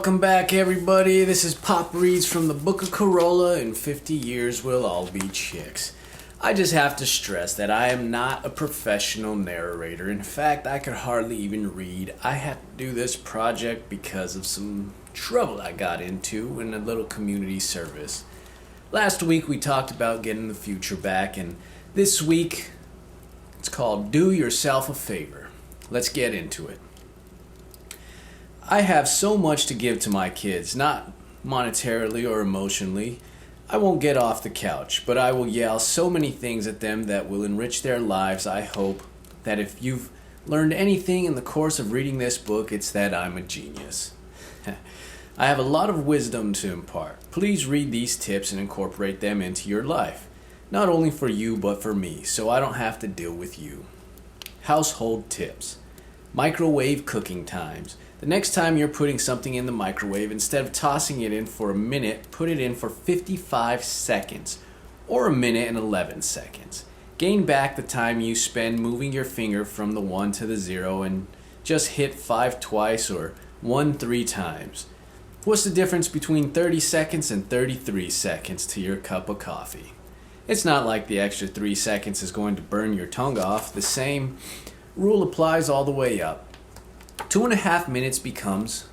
Welcome back, everybody. This is Pop Reads from the Book of Carolla. In 50 years, we'll all be chicks. I just have to stress that I am not a professional narrator. In fact, I could hardly even read. I had to do this project because of some trouble I got into in a little community service. Last week, we talked about getting the future back, and this week, it's called Do Yourself a Favor. Let's get into it. I have so much to give to my kids, not monetarily or emotionally. I won't get off the couch, but I will yell so many things at them that will enrich their lives. I hope that if you've learned anything in the course of reading this book, it's that I'm a genius. I have a lot of wisdom to impart. Please read these tips and incorporate them into your life. Not only for you, but for me, so I don't have to deal with you. Household tips. Microwave cooking times. The next time you're putting something in the microwave, instead of tossing it in for a minute, put it in for 55 seconds, or a minute and 11 seconds. Gain back the time you spend moving your finger from the 1 to the 0 and just hit 5 twice or 1 3 times. What's the difference between 30 seconds and 33 seconds to your cup of coffee? It's not like the extra 3 seconds is going to burn your tongue off. The same rule applies all the way up. 2.5 minutes becomes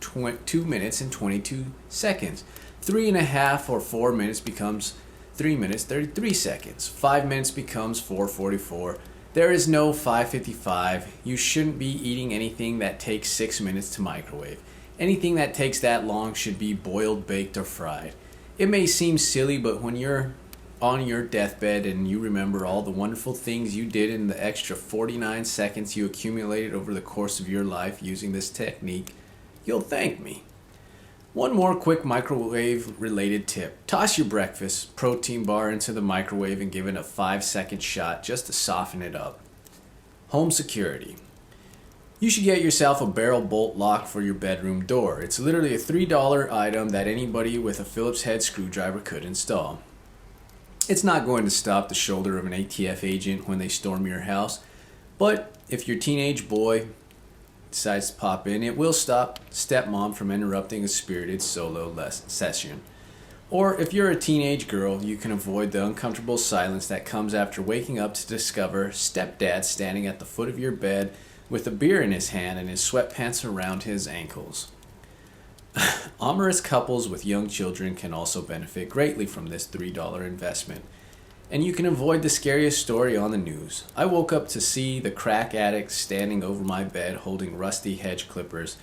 2 minutes and 22 seconds. 3.5 or 4 minutes becomes 3 minutes 33 seconds. 5 minutes becomes 4:44. There is no 5:55. You shouldn't be eating anything that takes 6 minutes to microwave. Anything that takes that long should be boiled, baked, or fried. It may seem silly, but when you're on your deathbed and you remember all the wonderful things you did in the extra 49 seconds you accumulated over the course of your life using this technique, you'll thank me. One more quick microwave related tip. Toss your breakfast protein bar into the microwave and give it a 5-second shot just to soften it up. Home security. You should get yourself a barrel bolt lock for your bedroom door. It's literally a $3 item that anybody with a Phillips head screwdriver could install. It's not going to stop the shoulder of an ATF agent when they storm your house, but if your teenage boy decides to pop in, it will stop stepmom from interrupting a spirited solo session. Or if you're a teenage girl, you can avoid the uncomfortable silence that comes after waking up to discover stepdad standing at the foot of your bed with a beer in his hand and his sweatpants around his ankles. Amorous couples with young children can also benefit greatly from this $3 investment. And you can avoid the scariest story on the news. I woke up to see the crack addict standing over my bed holding rusty hedge clippers.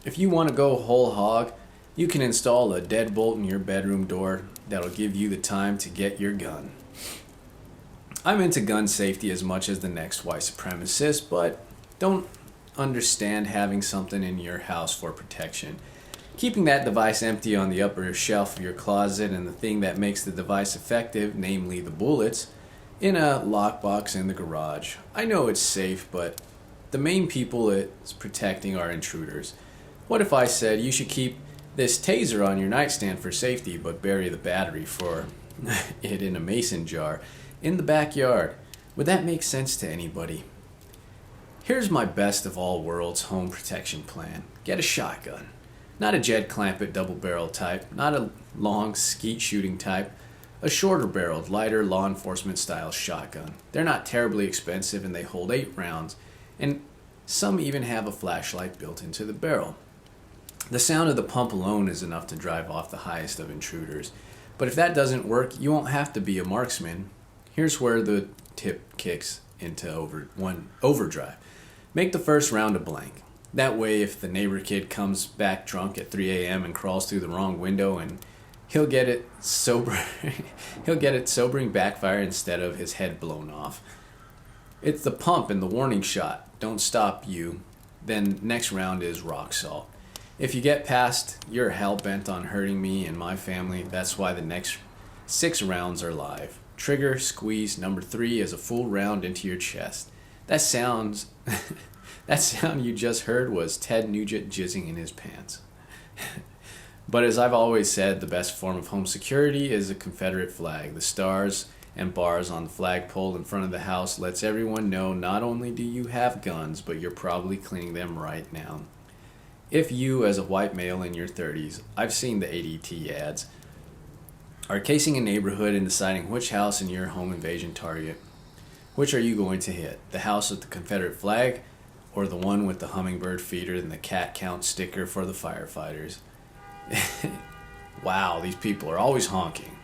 If you want to go whole hog, you can install a deadbolt in your bedroom door that'll give you the time to get your gun. I'm into gun safety as much as the next white supremacist, but don't understand having something in your house for protection. Keeping that device empty on the upper shelf of your closet and the thing that makes the device effective, namely the bullets, in a lockbox in the garage. I know it's safe, but the main people it's protecting are intruders. What if I said you should keep this taser on your nightstand for safety, but bury the battery for it in a mason jar in the backyard? Would that make sense to anybody? Here's my best of all worlds home protection plan. Get a shotgun. Not a Jed Clampett double barrel type, not a long skeet shooting type, a shorter barreled, lighter law enforcement style shotgun. They're not terribly expensive and they hold 8 rounds, and some even have a flashlight built into the barrel. The sound of the pump alone is enough to drive off the highest of intruders. But if that doesn't work, you won't have to be a marksman. Here's where the tip kicks into overdrive. Make the first round a blank. That way, if the neighbor kid comes back drunk at 3 a.m. and crawls through the wrong window, and he'll get it sobering backfire instead of his head blown off. It's the pump and the warning shot. Don't stop you. Then next round is rock salt. If you get past you're hell bent on hurting me and my family, that's why the next 6 rounds are live. Trigger, squeeze, number 3 is a full round into your chest. That sound you just heard was Ted Nugent jizzing in his pants. But as I've always said, the best form of home security is a Confederate flag. The stars and bars on the flagpole in front of the house lets everyone know not only do you have guns, but you're probably cleaning them right now. If you, as a white male in your 30s, I've seen the ADT ads, are casing a neighborhood and deciding which house in your home invasion target, which are you going to hit? The house with the Confederate flag or the one with the hummingbird feeder and the cat count sticker for the firefighters? Wow, these people are always honking.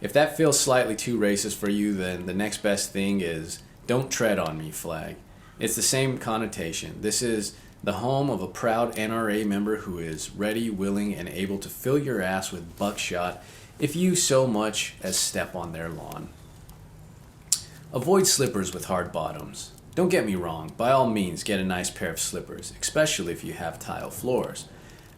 If that feels slightly too racist for you, then the next best thing is don't tread on me flag. It's the same connotation. This is the home of a proud NRA member who is ready, willing, and able to fill your ass with buckshot if you so much as step on their lawn. Avoid slippers with hard bottoms. Don't get me wrong, by all means get a nice pair of slippers, especially if you have tile floors.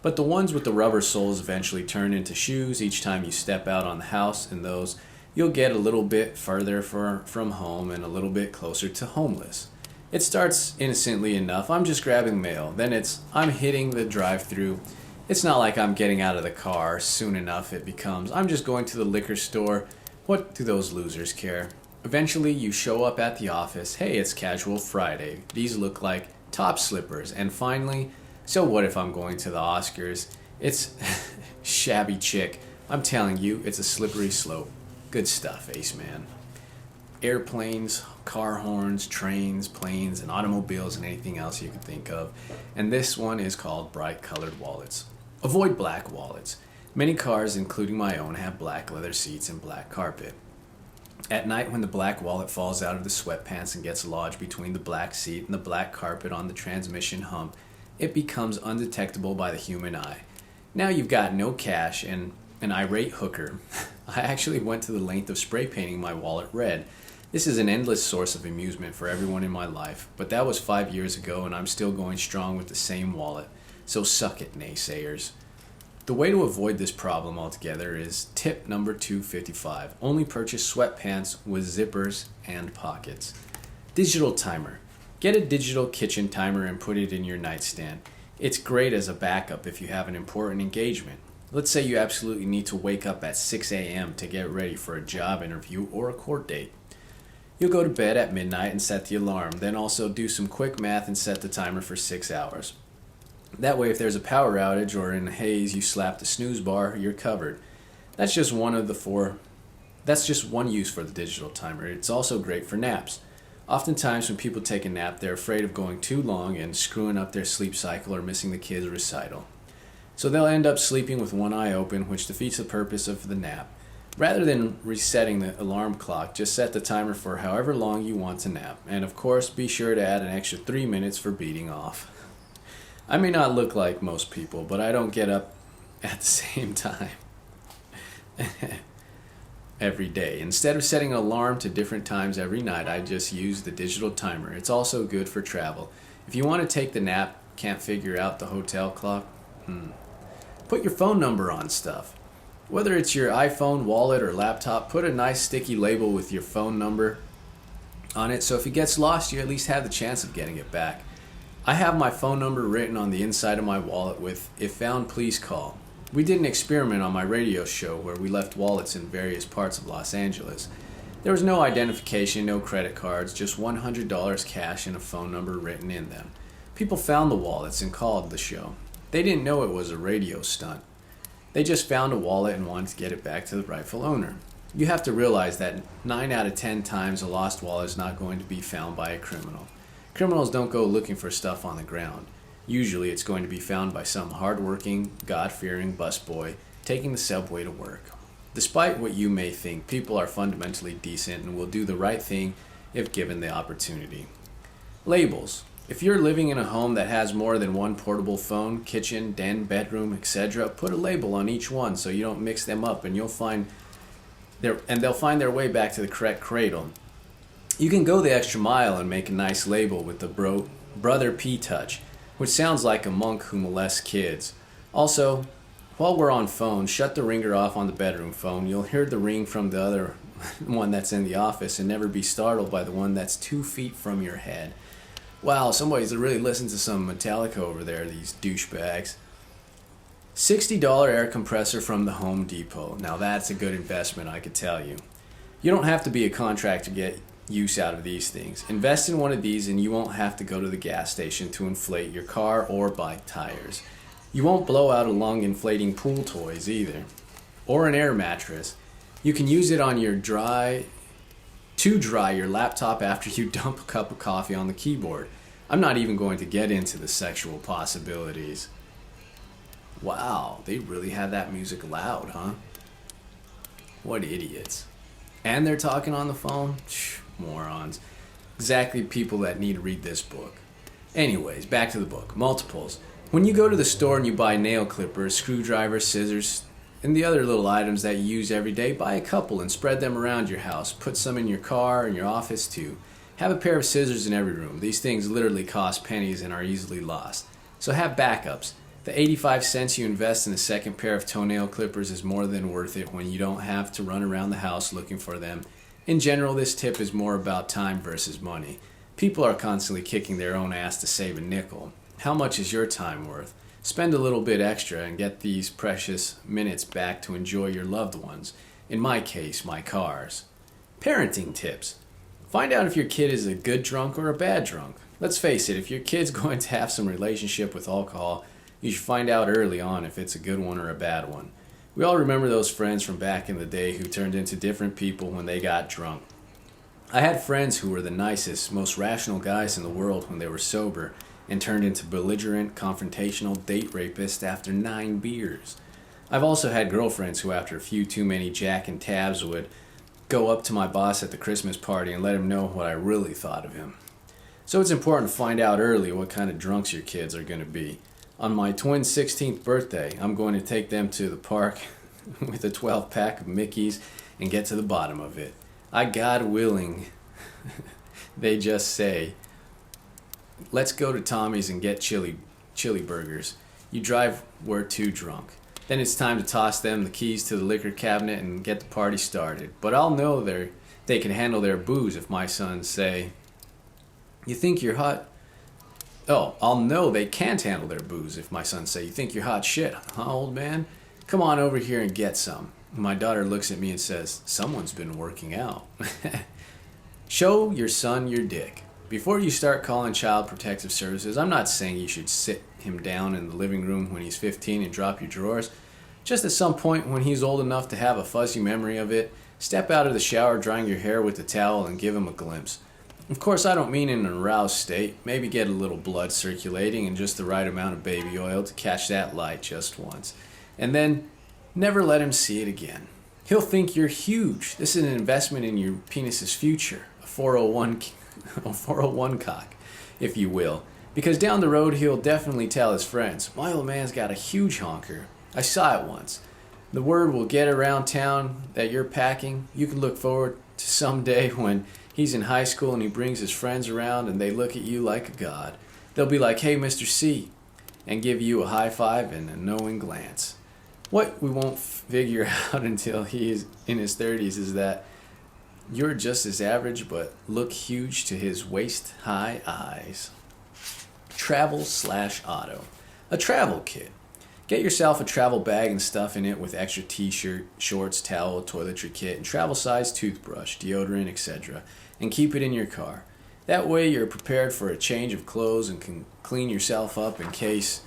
But the ones with the rubber soles eventually turn into shoes each time you step out on the house, and those you'll get a little bit further from home and a little bit closer to homeless. It starts innocently enough, I'm just grabbing mail. Then it's, I'm hitting the drive-thru. It's not like I'm getting out of the car. Soon enough it becomes, I'm just going to the liquor store. What do those losers care? Eventually you show up at the office. Hey, it's casual Friday. These look like top slippers. And finally, so what if I'm going to the Oscars? It's shabby chick. I'm telling you, it's a slippery slope. Good stuff, Ace Man. Airplanes, car horns, trains, planes, and automobiles, and anything else you can think of. And this one is called bright colored wallets. Avoid black wallets. Many cars, including my own, have black leather seats and black carpet. At night, when the black wallet falls out of the sweatpants and gets lodged between the black seat and the black carpet on the transmission hump, it becomes undetectable by the human eye. Now you've got no cash and an irate hooker. I actually went to the length of spray painting my wallet red. This is an endless source of amusement for everyone in my life, but that was 5 years ago and I'm still going strong with the same wallet. So suck it, naysayers. The way to avoid this problem altogether is tip number 255. Only purchase sweatpants with zippers and pockets. Digital timer. Get a digital kitchen timer and put it in your nightstand. It's great as a backup if you have an important engagement. Let's say you absolutely need to wake up at 6 a.m. to get ready for a job interview or a court date. You'll go to bed at midnight and set the alarm, then also do some quick math and set the timer for 6 hours. That way if there's a power outage or in a haze you slap the snooze bar, you're covered. That's just one use for the digital timer. It's also great for naps. Oftentimes when people take a nap, they're afraid of going too long and screwing up their sleep cycle or missing the kids' recital. So they'll end up sleeping with one eye open, which defeats the purpose of the nap. Rather than resetting the alarm clock, just set the timer for however long you want to nap. And of course, be sure to add an extra 3 minutes for beating off. I may not look like most people, but I don't get up at the same time every day. Instead of setting an alarm to different times every night, I just use the digital timer. It's also good for travel. If you want to take the nap, can't figure out the hotel clock, put your phone number on stuff. Whether it's your iPhone, wallet, or laptop, put a nice sticky label with your phone number on it so if it gets lost, you at least have the chance of getting it back. I have my phone number written on the inside of my wallet with, "If found, please call." We did an experiment on my radio show where we left wallets in various parts of Los Angeles. There was no identification, no credit cards, just $100 cash and a phone number written in them. People found the wallets and called the show. They didn't know it was a radio stunt. They just found a wallet and wanted to get it back to the rightful owner. You have to realize that 9 out of 10 times a lost wallet is not going to be found by a criminal. Criminals don't go looking for stuff on the ground. Usually it's going to be found by some hardworking, God-fearing busboy taking the subway to work. Despite what you may think, people are fundamentally decent and will do the right thing if given the opportunity. Labels. If you're living in a home that has more than one portable phone, kitchen, den, bedroom, etc., put a label on each one so you don't mix them up and they'll find their way back to the correct cradle. You can go the extra mile and make a nice label with the Brother P touch, which sounds like a monk who molests kids. Also, while we're on phone, shut the ringer off on the bedroom phone. You'll hear the ring from the other one that's in the office and never be startled by the one that's 2 feet from your head. Wow, somebody's really listening to some Metallica over there, these douchebags. $60 air compressor from the Home Depot. Now that's a good investment, I could tell you. You don't have to be a contractor use out of these things. Invest in one of these and you won't have to go to the gas station to inflate your car or buy tires. You won't blow out a lung inflating pool toys either. Or an air mattress. You can use it on your dry your laptop after you dump a cup of coffee on the keyboard. I'm not even going to get into the sexual possibilities. Wow, they really had that music loud, huh? What idiots. And they're talking on the phone? Morons. Exactly people that need to read this book. Anyways, back to the book. Multiples. When you go to the store and you buy nail clippers, screwdrivers, scissors, and the other little items that you use every day, buy a couple and spread them around your house. Put some in your car and your office too. Have a pair of scissors in every room. These things literally cost pennies and are easily lost. So have backups. The 85 cents you invest in a second pair of toenail clippers is more than worth it when you don't have to run around the house looking for them. In general, this tip is more about time versus money. People are constantly kicking their own ass to save a nickel. How much is your time worth? Spend a little bit extra and get these precious minutes back to enjoy your loved ones. In my case, my cars. Parenting tips. Find out if your kid is a good drunk or a bad drunk. Let's face it, if your kid's going to have some relationship with alcohol, you should find out early on if it's a good one or a bad one. We all remember those friends from back in the day who turned into different people when they got drunk. I had friends who were the nicest, most rational guys in the world when they were sober and turned into belligerent, confrontational date rapists after 9 beers. I've also had girlfriends who after a few too many Jack and Tabs would go up to my boss at the Christmas party and let him know what I really thought of him. So it's important to find out early what kind of drunks your kids are going to be. On my twins' 16th birthday, I'm going to take them to the park with a 12-pack of Mickeys and get to the bottom of it. God willing, they just say, let's go to Tommy's and get chili burgers. You drive, we're too drunk. Then it's time to toss them the keys to the liquor cabinet and get the party started. But I'll know they can handle their booze if my sons say, you think you're hot? Oh, I'll know they can't handle their booze if my sons say, you think you're hot shit, huh, old man? Come on over here and get some. My daughter looks at me and says, someone's been working out. Show your son your dick. Before you start calling Child Protective Services, I'm not saying you should sit him down in the living room when he's 15 and drop your drawers. Just at some point when he's old enough to have a fuzzy memory of it, step out of the shower drying your hair with the towel and give him a glimpse. Of course, I don't mean in an aroused state. Maybe get a little blood circulating and just the right amount of baby oil to catch that light just once. And then never let him see it again. He'll think you're huge. This is an investment in your penis's future. A 401 cock, if you will. Because down the road he'll definitely tell his friends, my old man's got a huge honker. I saw it once. The word will get around town that you're packing. You can look forward to someday when he's in high school and he brings his friends around and they look at you like a god. They'll be like, hey, Mr. C, and give you a high five and a knowing glance. What we won't figure out until he is in his 30s is that you're just as average but look huge to his waist-high eyes. Travel/auto. A travel kit. Get yourself a travel bag and stuff in it with extra t-shirt, shorts, towel, toiletry kit, and travel-size toothbrush, deodorant, etc. And keep it in your car. That way you're prepared for a change of clothes and can clean yourself up in case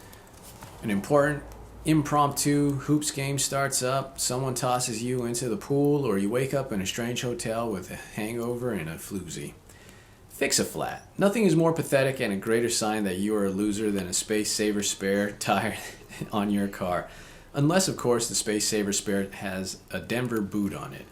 an important impromptu hoops game starts up, someone tosses you into the pool, or you wake up in a strange hotel with a hangover and a floozy. Fix a flat. Nothing is more pathetic and a greater sign that you are a loser than a Space Saver spare tire on your car. Unless, of course, the Space Saver spare has a Denver boot on it.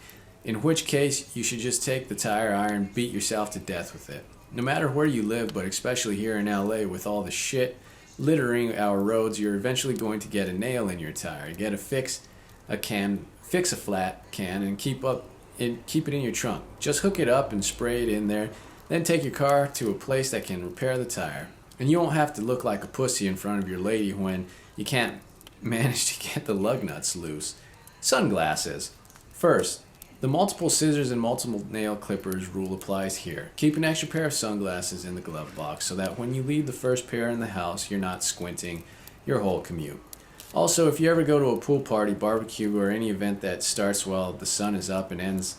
In which case, you should just take the tire iron, beat yourself to death with it. No matter where you live, but especially here in LA with all the shit littering our roads, you're eventually going to get a nail in your tire. Get fix a flat can and keep it in your trunk. Just hook it up and spray it in there. Then take your car to a place that can repair the tire. And you won't have to look like a pussy in front of your lady when you can't manage to get the lug nuts loose. Sunglasses. First, the multiple scissors and multiple nail clippers rule applies here. Keep an extra pair of sunglasses in the glove box so that when you leave the first pair in the house, you're not squinting your whole commute. Also, if you ever go to a pool party, barbecue, or any event that starts while the sun is up and ends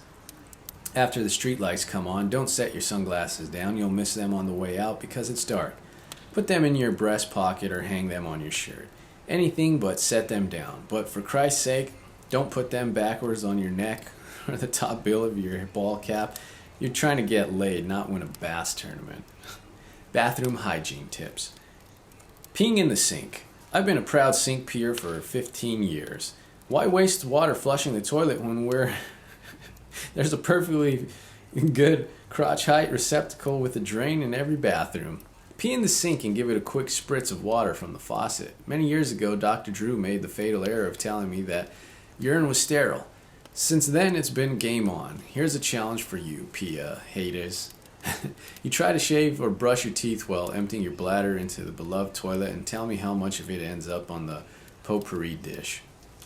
After the streetlights come on, don't set your sunglasses down. You'll miss them on the way out because it's dark. Put them in your breast pocket or hang them on your shirt. Anything but set them down. But for Christ's sake, don't put them backwards on your neck or the top bill of your ball cap. You're trying to get laid, not win a bass tournament. Bathroom hygiene tips. Peeing in the sink. I've been a proud sink peer for 15 years. Why waste water flushing the toilet when there's a perfectly good crotch height receptacle with a drain in every bathroom? Pee in the sink and give it a quick spritz of water from the faucet. Many years ago, Dr. Drew made the fatal error of telling me that urine was sterile. Since then, it's been game on. Here's a challenge for you, Pia haters. You try to shave or brush your teeth while emptying your bladder into the beloved toilet and tell me how much of it ends up on the potpourri dish.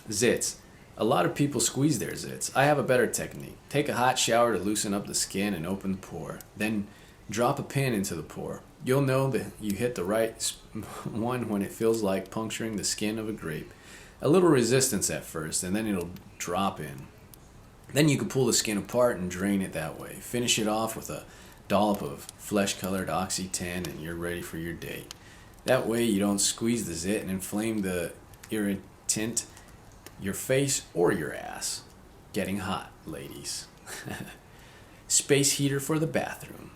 Zits. A lot of people squeeze their zits. I have a better technique. Take a hot shower to loosen up the skin and open the pore. Then drop a pin into the pore. You'll know that you hit the right one when it feels like puncturing the skin of a grape. A little resistance at first, and then it'll drop in. Then you can pull the skin apart and drain it that way. Finish it off with a dollop of flesh-colored Oxy-10 and you're ready for your date. That way you don't squeeze the zit and inflame the irritant, your face or your ass. Getting hot, ladies. Space heater for the bathroom.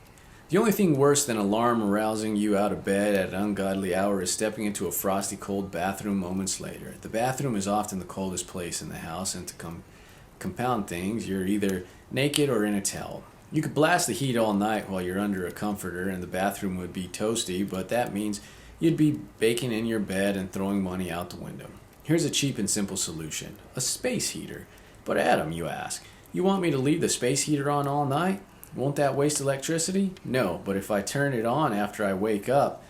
The only thing worse than alarm arousing you out of bed at an ungodly hour is stepping into a frosty cold bathroom moments later. The bathroom is often the coldest place in the house, and to compound things, you're either naked or in a towel. You could blast the heat all night while you're under a comforter and the bathroom would be toasty, but that means you'd be baking in your bed and throwing money out the window. Here's a cheap and simple solution. A space heater. But Adam, you ask, you want me to leave the space heater on all night? Won't that waste electricity? No, but if I turn it on after I wake up,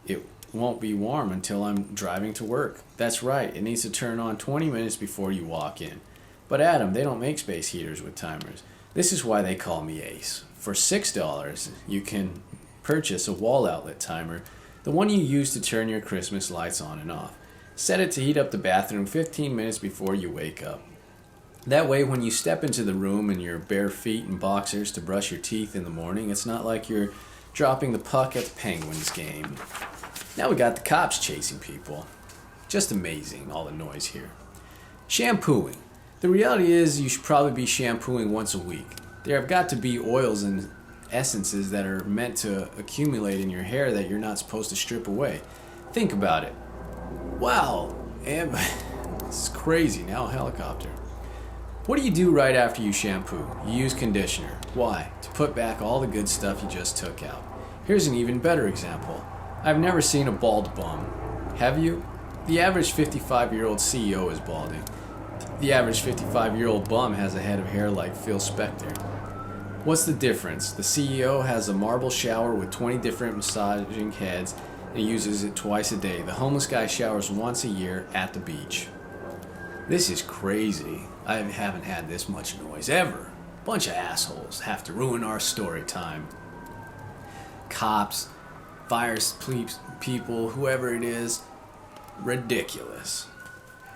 it won't be warm until I'm driving to work. That's right, it needs to turn on 20 minutes before you walk in. But Adam, they don't make space heaters with timers. This is why they call me Ace. For $6, you can purchase a wall outlet timer, the one you use to turn your Christmas lights on and off. Set it to heat up the bathroom 15 minutes before you wake up. That way, when you step into the room in your bare feet and boxers to brush your teeth in the morning, it's not like you're dropping the puck at the Penguins game. Now we got the cops chasing people. Just amazing, all the noise here. Shampooing. The reality is you should probably be shampooing once a week. There have got to be oils and essences that are meant to accumulate in your hair that you're not supposed to strip away. Think about it. Wow, this is crazy. Now a helicopter. What do you do right after you shampoo? You use conditioner. Why? To put back all the good stuff you just took out. Here's an even better example. I've never seen a bald bum. Have you? The average 55-year-old CEO is balding. The average 55-year-old bum has a head of hair like Phil Spector. What's the difference? The CEO has a marble shower with 20 different massaging heads and uses it twice a day. The homeless guy showers once a year at the beach. This is crazy. I haven't had this much noise ever. Bunch of assholes have to ruin our story time. Cops, fire people, whoever it is. Ridiculous.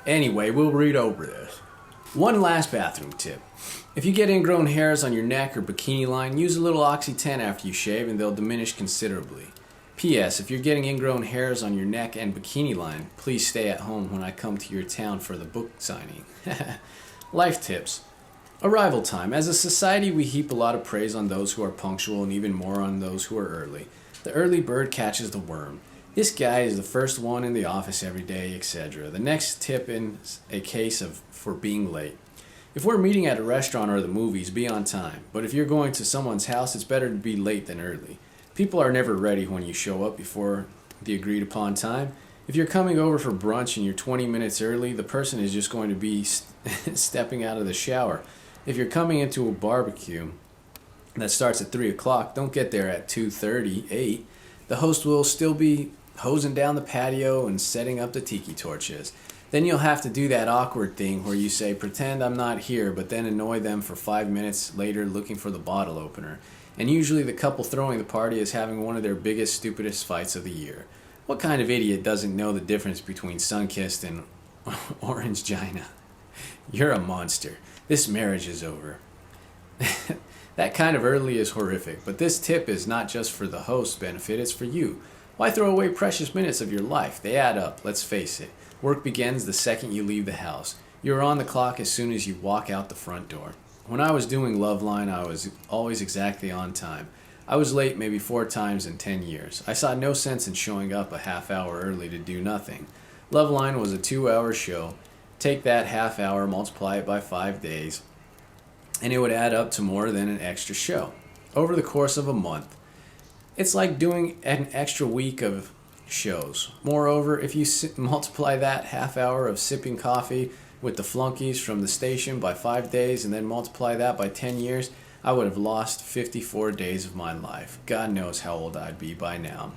Anyway, we'll read over this. One last bathroom tip. If you get ingrown hairs on your neck or bikini line, use a little Oxy-10 after you shave and they'll diminish considerably. P.S. If you're getting ingrown hairs on your neck and bikini line, please stay at home when I come to your town for the book signing. Life tips. Arrival time. As a society, we heap a lot of praise on those who are punctual and even more on those who are early. The early bird catches the worm. This guy is the first one in the office every day, etc. The next tip in a case of for being late. If we're meeting at a restaurant or the movies, be on time. But if you're going to someone's house, it's better to be late than early. People are never ready when you show up before the agreed upon time. If you're coming over for brunch and you're 20 minutes early, the person is just going to be stepping out of the shower. If you're coming into a barbecue that starts at 3 o'clock, don't get there at 2:30, 8. The host will still be hosing down the patio and setting up the tiki torches. Then you'll have to do that awkward thing where you say, pretend I'm not here, but then annoy them for 5 minutes later looking for the bottle opener. And usually the couple throwing the party is having one of their biggest, stupidest fights of the year. What kind of idiot doesn't know the difference between sun-kissed and orange-gina? You're a monster. This marriage is over. That kind of early is horrific, but this tip is not just for the host's benefit, it's for you. Why throw away precious minutes of your life? They add up, let's face it. Work begins the second you leave the house. You're on the clock as soon as you walk out the front door. When I was doing Loveline, I was always exactly on time. I was late maybe 4 times in 10 years. I saw no sense in showing up a half hour early to do nothing. Loveline was a 2-hour show. Take that half hour, multiply it by 5 days, and it would add up to more than an extra show. Over the course of a month, it's like doing an extra week of shows. Moreover, if you multiply that half hour of sipping coffee with the flunkies from the station by 5 days and then multiply that by 10 years, I would have lost 54 days of my life. God knows how old I'd be by now.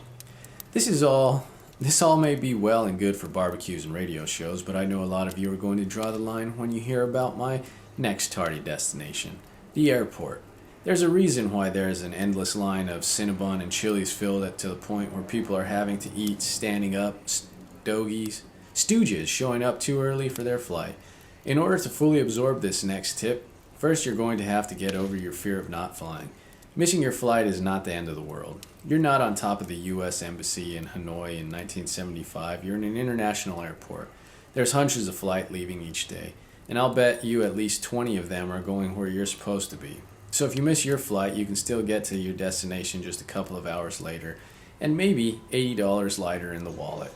This all may be well and good for barbecues and radio shows, but I know a lot of you are going to draw the line when you hear about my next tardy destination, the airport. There's a reason why there is an endless line of Cinnabon and Chili's filled it to the point where people are having to eat standing up, stooges showing up too early for their flight. In order to fully absorb this next tip, first you're going to have to get over your fear of not flying. Missing your flight is not the end of the world. You're not on top of the U.S. Embassy in Hanoi in 1975. You're in an international airport. There's hundreds of flights leaving each day, and I'll bet you at least 20 of them are going where you're supposed to be. So if you miss your flight, you can still get to your destination just a couple of hours later, and maybe $80 lighter in the wallet.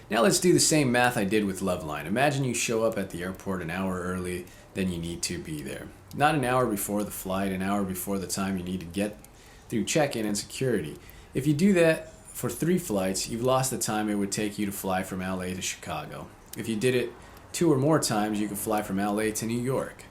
Now let's do the same math I did with Loveline. Imagine you show up at the airport an hour early than you need to be there. Not an hour before the flight, an hour before the time you need to get through check-in and security. If you do that for 3 flights, you've lost the time it would take you to fly from LA to Chicago. If you did it 2 or more times, you could fly from LA to New York.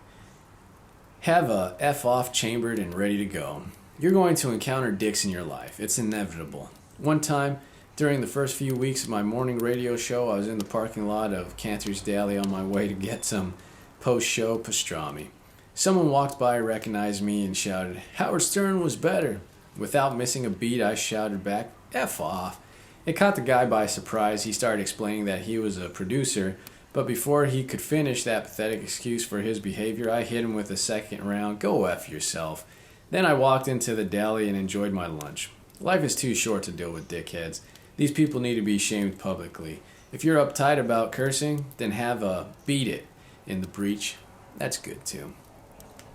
Have a F off chambered and ready to go. You're going to encounter dicks in your life. It's inevitable. One time, during the first few weeks of my morning radio show, I was in the parking lot of Cantor's Deli on my way to get some post-show pastrami. Someone walked by, recognized me, and shouted, "Howard Stern was better." Without missing a beat, I shouted back, "F off." It caught the guy by surprise. He started explaining that he was a producer, but before he could finish that pathetic excuse for his behavior, I hit him with a second round, "Go F yourself." Then I walked into the deli and enjoyed my lunch. Life is too short to deal with dickheads. These people need to be shamed publicly. If you're uptight about cursing, then have a beat it in the breach. That's good too.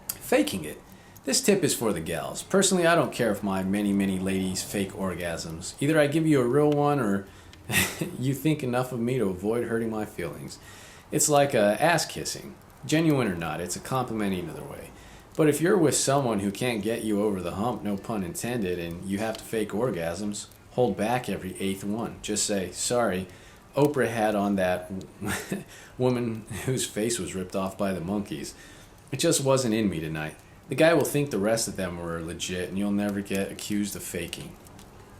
Faking it. This tip is for the gals. Personally, I don't care if my many ladies fake orgasms. Either I give you a real one or you think enough of me to avoid hurting my feelings. It's like ass kissing. Genuine or not, it's a compliment either way. But if you're with someone who can't get you over the hump, no pun intended, and you have to fake orgasms, hold back every 8th one. Just say, "Sorry, Oprah had on that woman whose face was ripped off by the monkeys. It just wasn't in me tonight." The guy will think the rest of them were legit, and you'll never get accused of faking.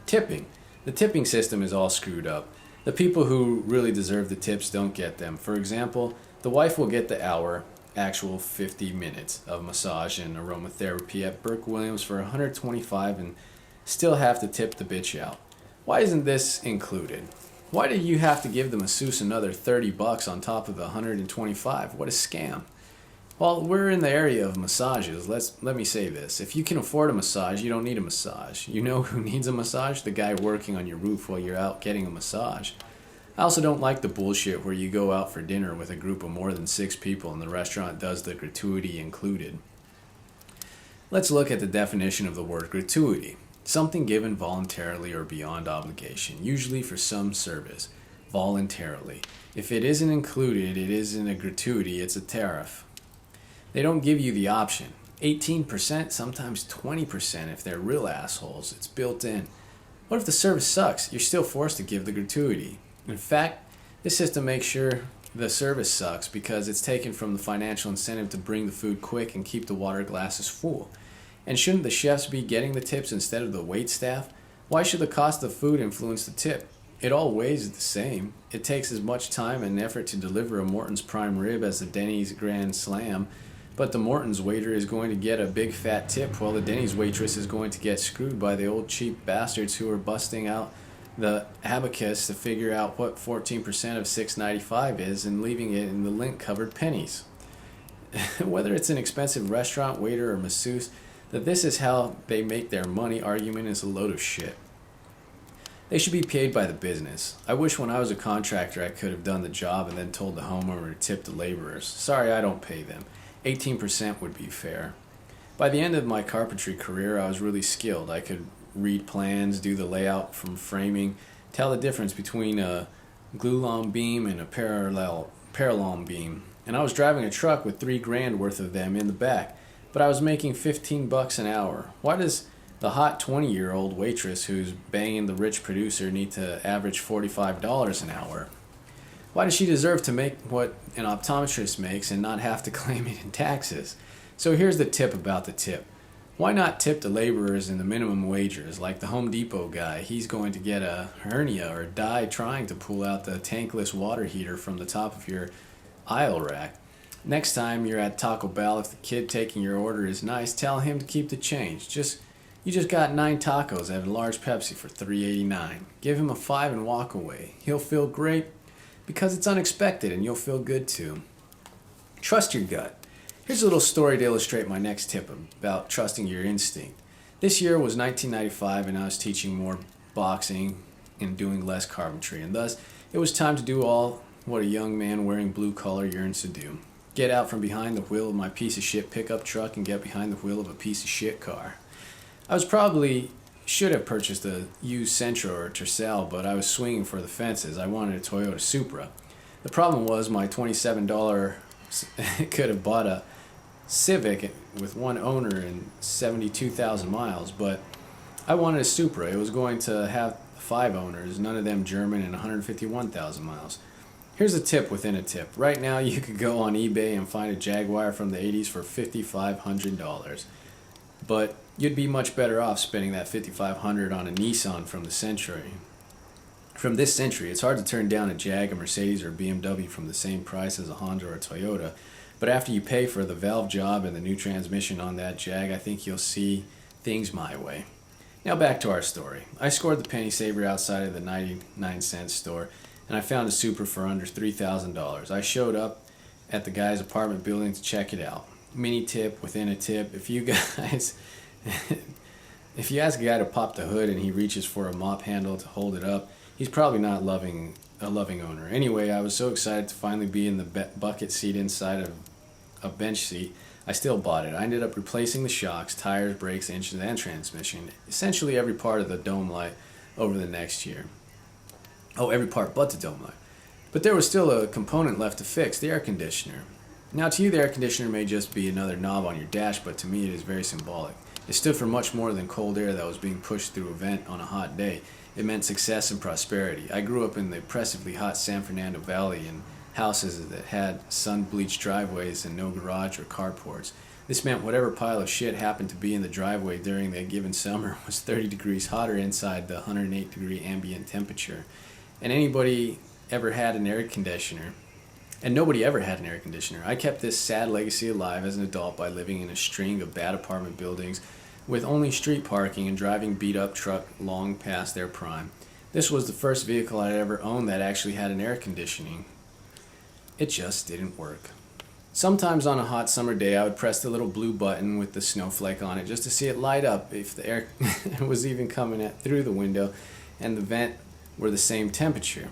Tipping. The tipping system is all screwed up. The people who really deserve the tips don't get them. For example, the wife will get the hour, actual 50 minutes of massage and aromatherapy at Burke Williams for $125 and still have to tip the bitch out. Why isn't this included? Why do you have to give the masseuse another $30 on top of the $125? What a scam. Well, we're in the area of massages. Let me say this. If you can afford a massage, you don't need a massage. You know who needs a massage? The guy working on your roof while you're out getting a massage. I also don't like the bullshit where you go out for dinner with a group of more than 6 people and the restaurant does the gratuity included. Let's look at the definition of the word gratuity. Something given voluntarily or beyond obligation, usually for some service. Voluntarily. If it isn't included, it isn't a gratuity, it's a tariff. They don't give you the option. 18%, sometimes 20% if they're real assholes. It's built in. What if the service sucks? You're still forced to give the gratuity. In fact, this system makes sure the service sucks because it's taken from the financial incentive to bring the food quick and keep the water glasses full. And shouldn't the chefs be getting the tips instead of the wait staff? Why should the cost of food influence the tip? It all weighs the same. It takes as much time and effort to deliver a Morton's prime rib as the Denny's Grand Slam, but the Morton's waiter is going to get a big fat tip while the Denny's waitress is going to get screwed by the old cheap bastards who are busting out the abacus to figure out what 14% of $6.95 is and leaving it in the lint-covered pennies. whether it's an expensive restaurant waiter or masseuse, that this is how they make their money argument is a load of shit. They should be paid by the business. I wish when I was a contractor I could have done the job and then told the homeowner to tip the laborers. Sorry, I don't pay them. 18% would be fair. By the end of my carpentry career, I was really skilled. I could read plans, do the layout from framing, tell the difference between a glulam beam and a parallel beam. And I was driving a truck with $3,000 worth of them in the back, but I was making $15 an hour. Why does the hot 20-year-old waitress who's banging the rich producer need to average $45 an hour? Why does she deserve to make what an optometrist makes and not have to claim it in taxes? So here's the tip about the tip. Why not tip the laborers and the minimum wagers, like the Home Depot guy? He's going to get a hernia or die trying to pull out the tankless water heater from the top of your aisle rack. Next time you're at Taco Bell, if the kid taking your order is nice, tell him to keep the change. You just got 9 tacos at a large Pepsi for $3.89. Give him a 5 and walk away. He'll feel great because it's unexpected, and you'll feel good too. Trust your gut. Here's a little story to illustrate my next tip about trusting your instinct. This year was 1995, and I was teaching more boxing and doing less carpentry, and thus it was time to do all what a young man wearing blue collar yearns to do. Get out from behind the wheel of my piece of shit pickup truck and get behind the wheel of a piece of shit car. Should have purchased a used Sentra or Tercel, but I was swinging for the fences. I wanted a Toyota Supra. The problem was my $27 could have bought a Civic with one owner and 72,000 miles, but I wanted a Supra. It was going to have 5 owners, none of them German, and 151,000 miles. Here's a tip within a tip. Right now you could go on eBay and find a Jaguar from the 80s for $5,500. But you'd be much better off spending that $5,500 on a Nissan from this century. It's hard to turn down a Jag, a Mercedes, or a BMW from the same price as a Honda or a Toyota. But after you pay for the valve job and the new transmission on that Jag, I think you'll see things my way. Now back to our story. I scored the penny saver outside of the 99-cent store, and I found a Supra for under $3,000. I showed up at the guy's apartment building to check it out. Mini tip within a tip. If you ask a guy to pop the hood and he reaches for a mop handle to hold it up, he's probably not a loving owner. Anyway, I was so excited to finally be in the bucket seat inside of a bench seat, I still bought it. I ended up replacing the shocks, tires, brakes, engine, and transmission. Essentially every part of the dome light over the next year. Oh, every part but the dome light. But there was still a component left to fix, the air conditioner. Now to you the air conditioner may just be another knob on your dash, but to me it is very symbolic. It stood for much more than cold air that was being pushed through a vent on a hot day. It meant success and prosperity. I grew up in the oppressively hot San Fernando Valley in houses that had sun-bleached driveways and no garage or carports. This meant whatever pile of shit happened to be in the driveway during a given summer was 30 degrees hotter inside the 108-degree ambient temperature. And nobody ever had an air conditioner. I kept this sad legacy alive as an adult by living in a string of bad apartment buildings with only street parking and driving beat-up truck long past their prime. This was the first vehicle I'd ever owned that actually had an air conditioning. It just didn't work. Sometimes on a hot summer day, I would press the little blue button with the snowflake on it just to see it light up if the air was even coming through the window and the vent were the same temperature.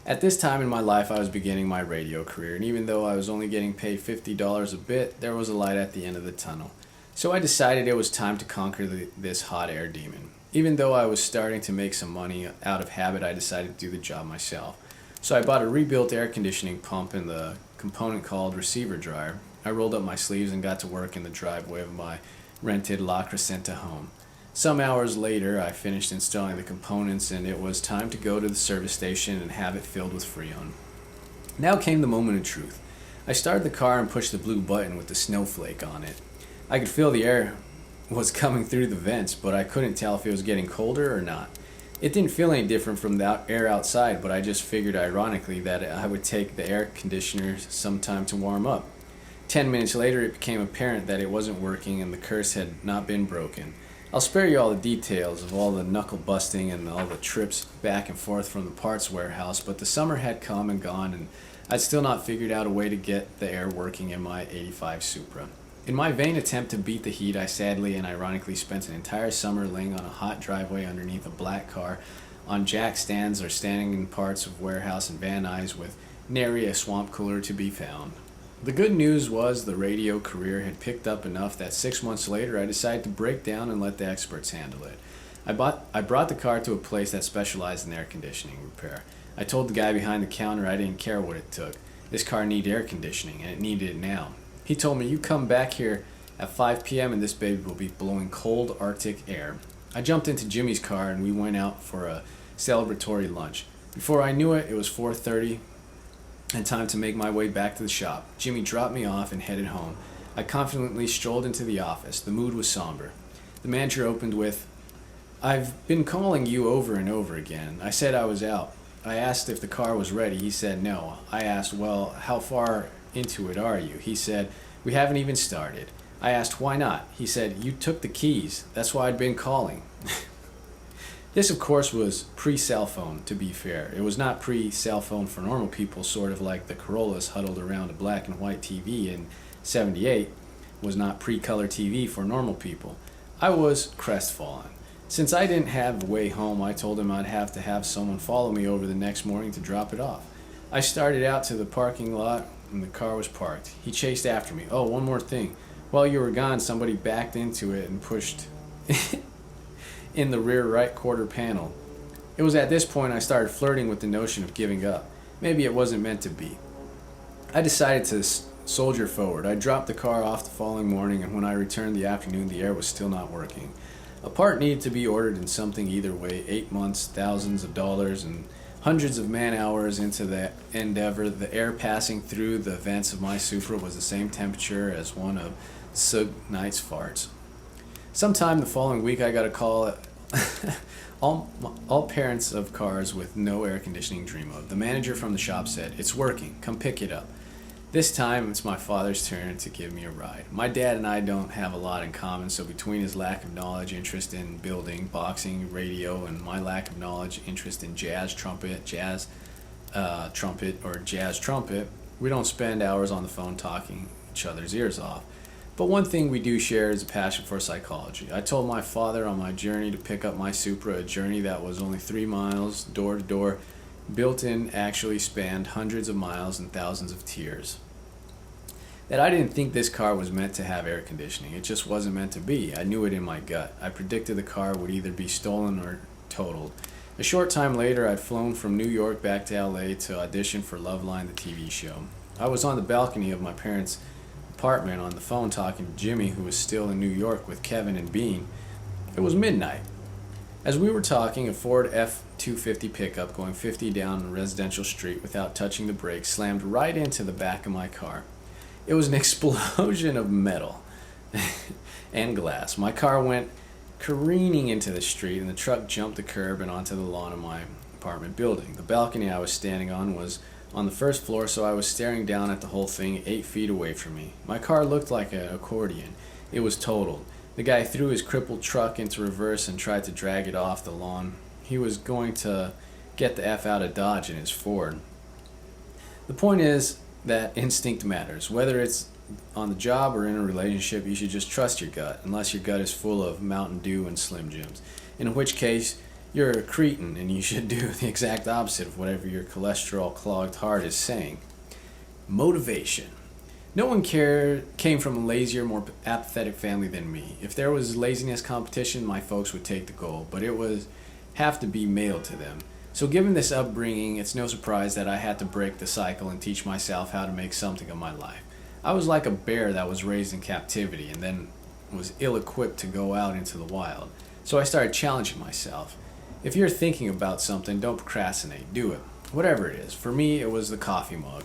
At this time in my life, I was beginning my radio career, and even though I was only getting paid $50 a bit, there was a light at the end of the tunnel. So I decided it was time to conquer this hot air demon. Even though I was starting to make some money out of habit, I decided to do the job myself. So I bought a rebuilt air conditioning pump and the component called receiver dryer. I rolled up my sleeves and got to work in the driveway of my rented La Crescenta home. Some hours later, I finished installing the components and it was time to go to the service station and have it filled with Freon. Now came the moment of truth. I started the car and pushed the blue button with the snowflake on it. I could feel the air was coming through the vents, but I couldn't tell if it was getting colder or not. It didn't feel any different from the air outside, but I just figured ironically that I would take the air conditioner some time to warm up. 10 minutes later, it became apparent that it wasn't working and the curse had not been broken. I'll spare you all the details of all the knuckle busting and all the trips back and forth from the parts warehouse, but the summer had come and gone and I'd still not figured out a way to get the air working in my '85 Supra. In my vain attempt to beat the heat, I sadly and ironically spent an entire summer laying on a hot driveway underneath a black car, on jack stands or standing in parts of warehouse and Van Nuys with nary a swamp cooler to be found. The good news was the radio career had picked up enough that 6 months later I decided to break down and let the experts handle it. I brought the car to a place that specialized in air conditioning repair. I told the guy behind the counter I didn't care what it took. This car needed air conditioning, and it needed it now. He told me, "You come back here at 5 p.m. and this baby will be blowing cold Arctic air." I jumped into Jimmy's car and we went out for a celebratory lunch. Before I knew it, it was 4:30 and time to make my way back to the shop. Jimmy dropped me off and headed home. I confidently strolled into the office. The mood was somber. The manager opened with, "I've been calling you over and over again." I said I was out. I asked if the car was ready. He said no. I asked, "Well, how far into it are you?" He said, "We haven't even started." I asked, "Why not?" He said, "You took the keys. That's why I'd been calling." This, of course, was pre-cell phone, to be fair. It was not pre-cell phone for normal people, sort of like the Carollas huddled around a black and white TV in '78 was not pre-color TV for normal people. I was crestfallen. Since I didn't have a way home, I told him I'd have to have someone follow me over the next morning to drop it off. I started out to the parking lot and the car was parked. He chased after me. "Oh, one more thing. While you were gone, somebody backed into it and pushed in the rear right quarter panel." It was at this point I started flirting with the notion of giving up. Maybe it wasn't meant to be. I decided to soldier forward. I dropped the car off the following morning, and when I returned the afternoon, the air was still not working. A part needed to be ordered in something either way. 8 months, thousands of dollars, and hundreds of man-hours into the endeavor. The air passing through the vents of my Supra was the same temperature as one of Suge Knight's farts. Sometime the following week, I got a call. All parents of cars with no air conditioning dream of. The manager from the shop said, "It's working. Come pick it up." This time, it's my father's turn to give me a ride. My dad and I don't have a lot in common, so between his lack of knowledge, interest in building, boxing, radio, and my lack of knowledge, interest in jazz trumpet, we don't spend hours on the phone talking each other's ears off. But one thing we do share is a passion for psychology. I told my father on my journey to pick up my Supra, a journey that was only 3 miles, door to door, built-in, actually spanned hundreds of miles and thousands of tears, that I didn't think this car was meant to have air conditioning. It just wasn't meant to be. I knew it in my gut. I predicted the car would either be stolen or totaled. A short time later, I'd flown from New York back to LA to audition for Loveline, the TV show. I was on the balcony of my parents' apartment on the phone talking to Jimmy, who was still in New York with Kevin and Bean. It was midnight. As we were talking, a Ford F-250 pickup going 50 down a residential street without touching the brakes slammed right into the back of my car. It was an explosion of metal and glass. My car went careening into the street, and the truck jumped the curb and onto the lawn of my apartment building. The balcony I was standing on was on the first floor, so I was staring down at the whole thing 8 feet away from me. My car looked like an accordion. It was totaled. The guy threw his crippled truck into reverse and tried to drag it off the lawn. He was going to get the F out of Dodge in his Ford. The point is that instinct matters. Whether it's on the job or in a relationship, you should just trust your gut, unless your gut is full of Mountain Dew and Slim Jims, in which case you're a cretin and you should do the exact opposite of whatever your cholesterol-clogged heart is saying. Motivation. No one came from a lazier, more apathetic family than me. If there was laziness competition, my folks would take the gold, but it would have to be mailed to them. So given this upbringing, it's no surprise that I had to break the cycle and teach myself how to make something of my life. I was like a bear that was raised in captivity and then was ill-equipped to go out into the wild. So I started challenging myself. If you're thinking about something, don't procrastinate. Do it. Whatever it is. For me, it was the coffee mug.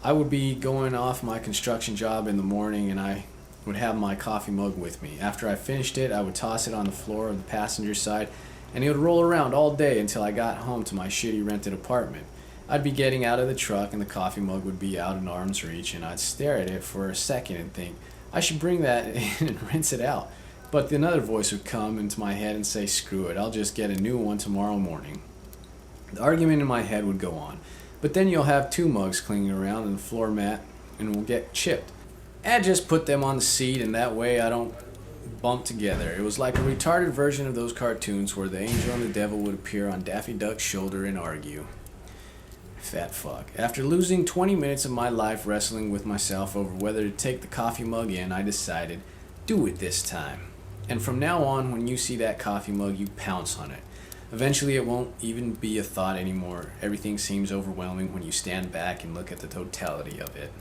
I would be going off my construction job in the morning and I would have my coffee mug with me. After I finished it, I would toss it on the floor of the passenger side and it would roll around all day until I got home to my shitty rented apartment. I'd be getting out of the truck and the coffee mug would be out in arm's reach and I'd stare at it for a second and think, I should bring that in and rinse it out. But another voice would come into my head and say, screw it, I'll just get a new one tomorrow morning. The argument in my head would go on. But then you'll have two mugs clinging around on the floor mat and will get chipped. I just put them on the seat, and that way I don't bump together. It was like a retarded version of those cartoons where the angel and the devil would appear on Daffy Duck's shoulder and argue. Fat fuck. After losing 20 minutes of my life wrestling with myself over whether to take the coffee mug in, I decided, do it this time. And from now on, when you see that coffee mug, you pounce on it. Eventually, it won't even be a thought anymore. Everything seems overwhelming when you stand back and look at the totality of it.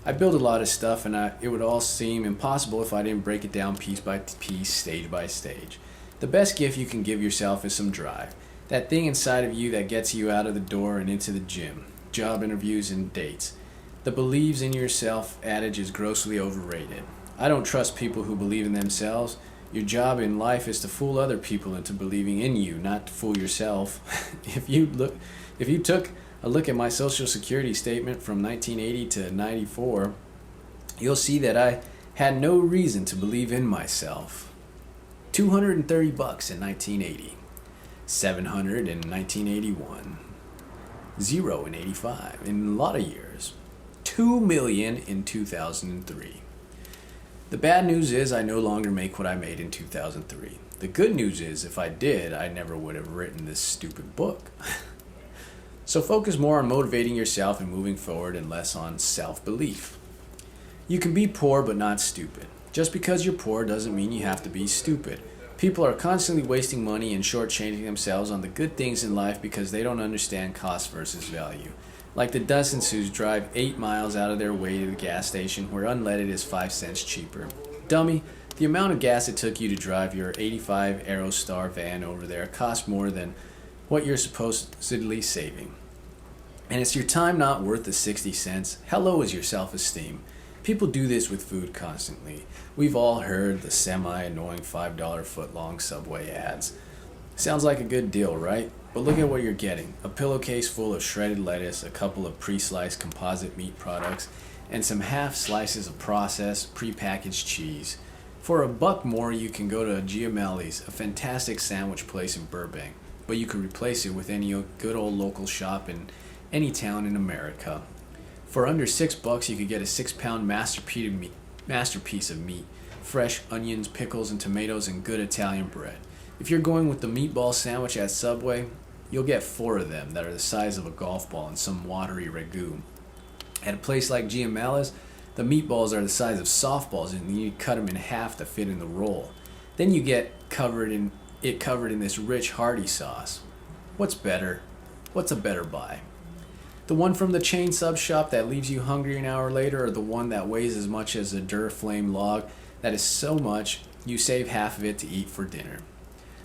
I build a lot of stuff, and it would all seem impossible if I didn't break it down piece by piece, stage by stage. The best gift you can give yourself is some drive. That thing inside of you that gets you out of the door and into the gym, job interviews, and dates. The believes in yourself adage is grossly overrated. I don't trust people who believe in themselves. Your job in life is to fool other people into believing in you, not to fool yourself. If you took a look at my Social Security statement from 1980 to 94, you'll see that I had no reason to believe in myself. $230 in 1980, $700 in 1981, $0 in 85, in a lot of years, $2 million in 2003. The bad news is I no longer make what I made in 2003. The good news is if I did, I never would have written this stupid book. So focus more on motivating yourself and moving forward and less on self-belief. You can be poor but not stupid. Just because you're poor doesn't mean you have to be stupid. People are constantly wasting money and shortchanging themselves on the good things in life because they don't understand cost versus value. Like the dozens who drive 8 miles out of their way to the gas station where unleaded is 5 cents cheaper. Dummy, the amount of gas it took you to drive your 85 Aerostar van over there cost more than what you're supposedly saving. And it's your time not worth the 60 cents? How low is your self-esteem? People do this with food constantly. We've all heard the semi-annoying $5 footlong Subway ads. Sounds like a good deal, right? But look at what you're getting. A pillowcase full of shredded lettuce, a couple of pre-sliced composite meat products, and some half slices of processed, pre-packaged cheese. For $1 more, you can go to Giamelli's, a fantastic sandwich place in Burbank, but you could replace it with any good old local shop in any town in America. For under $6, you could get a 6-pound masterpiece of meat, fresh onions, pickles, and tomatoes, and good Italian bread. If you're going with the meatball sandwich at Subway, you'll get 4 of them that are the size of a golf ball and some watery ragu. At a place like Giamelli's, the meatballs are the size of softballs and you need to cut them in half to fit in the roll. Then you get covered in this rich hearty sauce. What's better? What's a better buy? The one from the chain sub shop that leaves you hungry an hour later, or the one that weighs as much as a Duraflame log that is so much you save half of it to eat for dinner?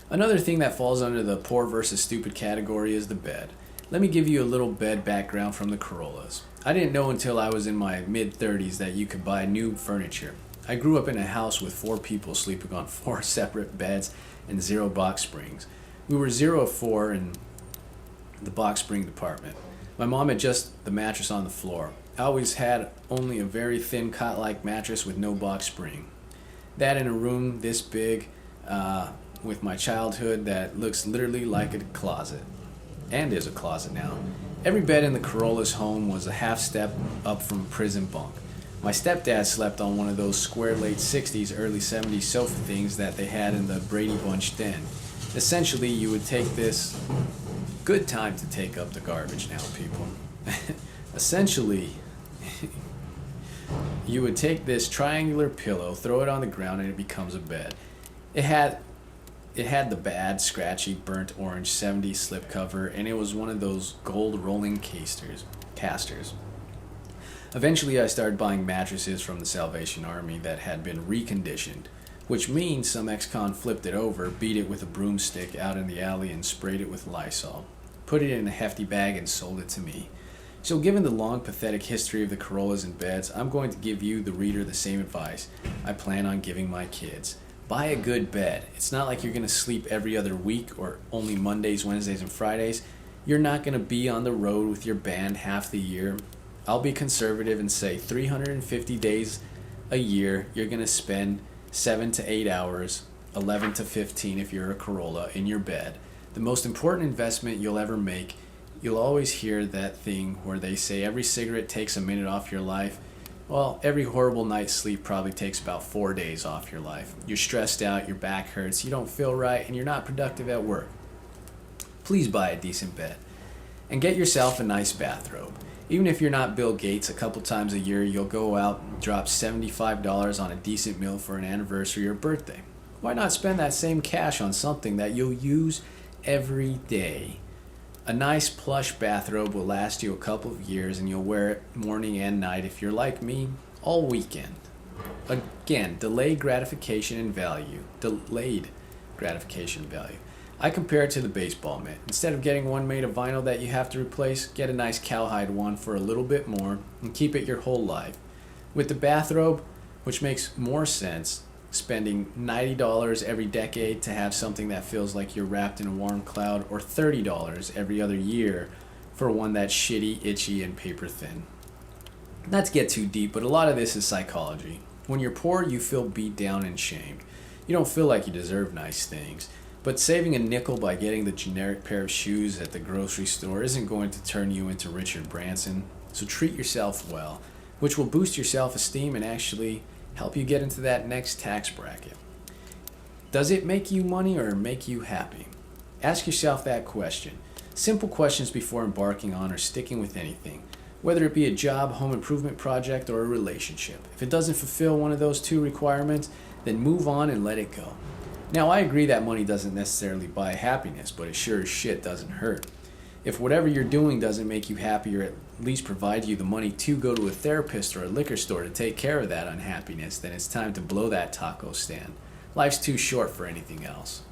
Another thing that falls under the poor versus stupid category is the bed. Let me give you a little bed background from the Carollas. I didn't know until I was in my mid-30s that you could buy new furniture. I grew up in a house with 4 people sleeping on 4 separate beds and 0 box springs. We were 0 of 4 in the box spring department. My mom had just the mattress on the floor. I always had only a very thin cot-like mattress with no box spring. That in a room this big with my childhood that looks literally like a closet. And is a closet now. Every bed in the Carolla's home was a half step up from prison bunk. My stepdad slept on one of those square late 60s, early 70s sofa things that they had in the Brady Bunch den. Essentially, you would take this... Good time to take up the garbage now, people. Essentially, you would take this triangular pillow, throw it on the ground, and it becomes a bed. It had the bad, scratchy, burnt orange 70s slipcover, and it was one of those gold rolling casters. Eventually, I started buying mattresses from the Salvation Army that had been reconditioned, which means some ex-con flipped it over, beat it with a broomstick out in the alley, and sprayed it with Lysol, put it in a hefty bag, and sold it to me. So given the long, pathetic history of the Carollas and beds, I'm going to give you, the reader, the same advice I plan on giving my kids. Buy a good bed. It's not like you're going to sleep every other week or only Mondays, Wednesdays, and Fridays. You're not going to be on the road with your band half the year. I'll be conservative and say 350 days a year you're going to spend 7 to 8 hours, 11 to 15 if you're a Carolla, in your bed. The most important investment you'll ever make You'll always hear that thing where they say every cigarette takes a minute off your life. Well, every horrible night's sleep probably takes about 4 days off your life. You're stressed out, your back hurts, you don't feel right, and you're not productive at work. Please buy a decent bed and get yourself a nice bathrobe. Even if you're not Bill Gates, a couple times a year you'll go out and drop $75 on a decent meal for an anniversary or birthday. Why not spend that same cash on something that you'll use every day? A nice plush bathrobe will last you a couple of years, and you'll wear it morning and night if you're like me, all weekend. Again, delayed gratification value. I compare it to the baseball mitt. Instead of getting one made of vinyl that you have to replace, get a nice cowhide one for a little bit more and keep it your whole life. With the bathrobe, which makes more sense, spending $90 every decade to have something that feels like you're wrapped in a warm cloud, or $30 every other year for one that's shitty, itchy, and paper thin. Not to get too deep, but a lot of this is psychology. When you're poor, you feel beat down and shamed. You don't feel like you deserve nice things. But saving a nickel by getting the generic pair of shoes at the grocery store isn't going to turn you into Richard Branson. So treat yourself well, which will boost your self-esteem and actually help you get into that next tax bracket. Does it make you money or make you happy? Ask yourself that question. Simple questions before embarking on or sticking with anything, whether it be a job, home improvement project, or a relationship. If it doesn't fulfill one of those two requirements, then move on and let it go. Now, I agree that money doesn't necessarily buy happiness, but it sure as shit doesn't hurt. If whatever you're doing doesn't make you happy, or at least provide you the money to go to a therapist or a liquor store to take care of that unhappiness, then it's time to blow that taco stand. Life's too short for anything else.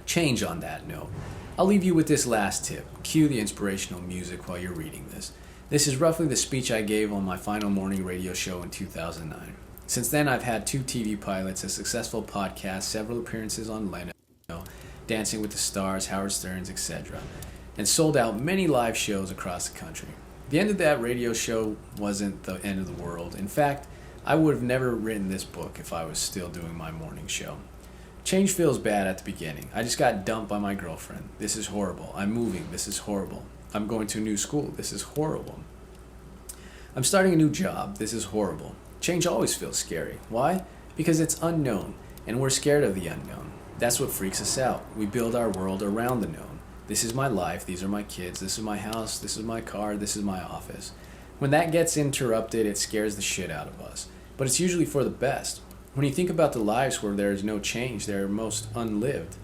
Change on that note. I'll leave you with this last tip. Cue the inspirational music while you're reading this. This is roughly the speech I gave on my final morning radio show in 2009. Since then, I've had 2 TV pilots, a successful podcast, several appearances on Leno, Dancing with the Stars, Howard Stern's, etc., and sold out many live shows across the country. The end of that radio show wasn't the end of the world. In fact, I would have never written this book if I was still doing my morning show. Change feels bad at the beginning. I just got dumped by my girlfriend. This is horrible. I'm moving. This is horrible. I'm going to a new school. This is horrible. I'm starting a new job. This is horrible. Change always feels scary. Why? Because it's unknown, and we're scared of the unknown. That's what freaks us out. We build our world around the known. This is my life, these are my kids, this is my house, this is my car, this is my office. When that gets interrupted, it scares the shit out of us. But it's usually for the best. When you think about the lives where there is no change, they are most unlived.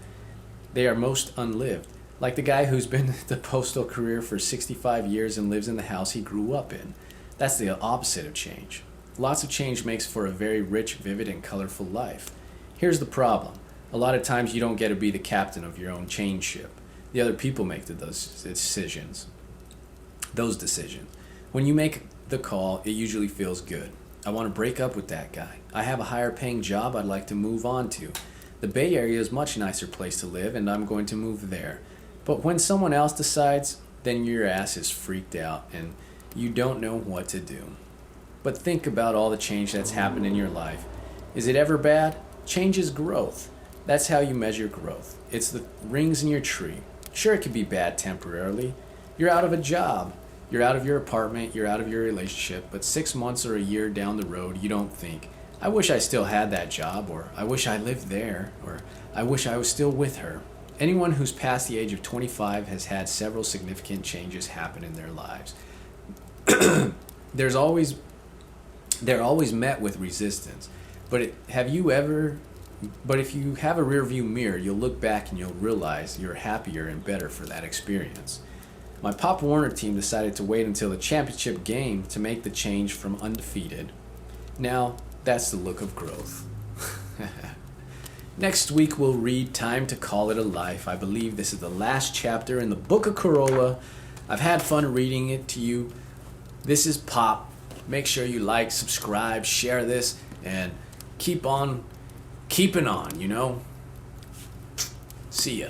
Like the guy who's been in the postal career for 65 years and lives in the house he grew up in. That's the opposite of change. Lots of change makes for a very rich, vivid, and colorful life. Here's the problem. A lot of times you don't get to be the captain of your own change ship. The other people make those decisions. When you make the call, it usually feels good. I want to break up with that guy. I have a higher paying job I'd like to move on to. The Bay Area is a much nicer place to live, and I'm going to move there. But when someone else decides, then your ass is freaked out, and you don't know what to do. But think about all the change that's happened in your life. Is it ever bad? Change is growth. That's how you measure growth. It's the rings in your tree. Sure, it can be bad temporarily. You're out of a job. You're out of your apartment. You're out of your relationship. But 6 months or a year down the road, you don't think, I wish I still had that job, or I wish I lived there, or I wish I was still with her. Anyone who's past the age of 25 has had several significant changes happen in their lives. They're always met with resistance. But if you have a rear view mirror, you'll look back and you'll realize you're happier and better for that experience. My Pop Warner team decided to wait until the championship game to make the change from undefeated. Now, that's the look of growth. Next week we'll read Time to Call It a Life. I believe this is the last chapter in the Book of Carolla. I've had fun reading it to you. This is Pop. Make sure you like, subscribe, share this, and keep on keeping on, See ya.